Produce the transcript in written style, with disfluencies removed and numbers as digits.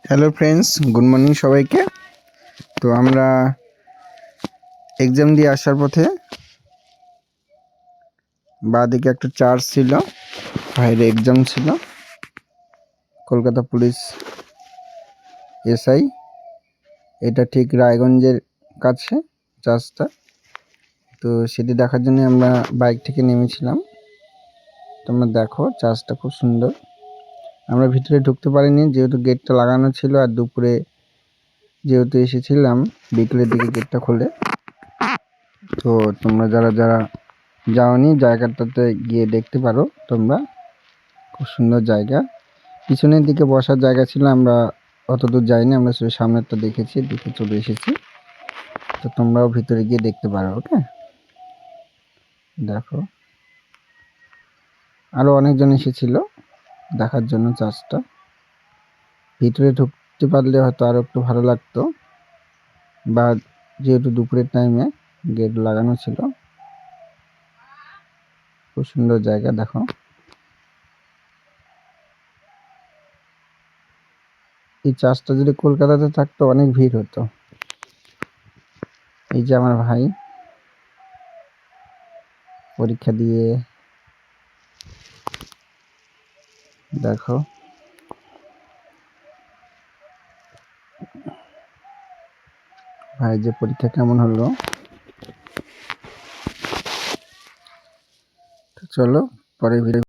Hello friends, good morning সবাইকে। তো আমরা এক্সাম দিয়ে আসার পথে বাঁদিকে একটা চার্চ ছিল, বাইরে এক্সাম ছিল। কলকাতা পুলিশ এসআই, এটা ঠিক রায়গঞ্জের কাছে চার্চটা। তো সেটি দেখার জন্য আমরা বাইক থেকে নেমেছিলাম। তোমরা দেখো, চার্চটা খুব সুন্দর। আমরা ভিতরে ঢুকতে পারিনি যেহেতু গেটটা লাগানো ছিল, আর দুপুরে যেহেতু এসেছিলাম বিকেলের দিকে গেটটা খোলে। তো তোমরা যারা যারা যাওনি, জায়গাটাতে গিয়ে দেখতে পারো তোমরা। খুব সুন্দর জায়গা। পিছনের দিকে বসার জায়গা ছিল, আমরা অত দূর যাইনি, আমরা শুধু সামনেরটা দেখেছি, দেখে চলে এসেছি। তো তোমরাও ভিতরে গিয়ে দেখতে পারো। ওকে, দেখো আরো অনেকজন এসেছিল দেখার জন্য চার্চটা। ভিতরে ঢুকতে পারলে হয়তো আরো একটু ভালো লাগতো, বা যেহেতু দুপুরের টাইমে গেট লাগানো ছিল। খুব সুন্দর জায়গা, দেখো। এই চার্চটা যদি কলকাতাতে থাকতো অনেক ভিড় হতো। এই যে আমার ভাই পরীক্ষা দিয়ে, দেখো ভাই যে পরীক্ষা কেমন হলো। তো চলো পরে ভিডিও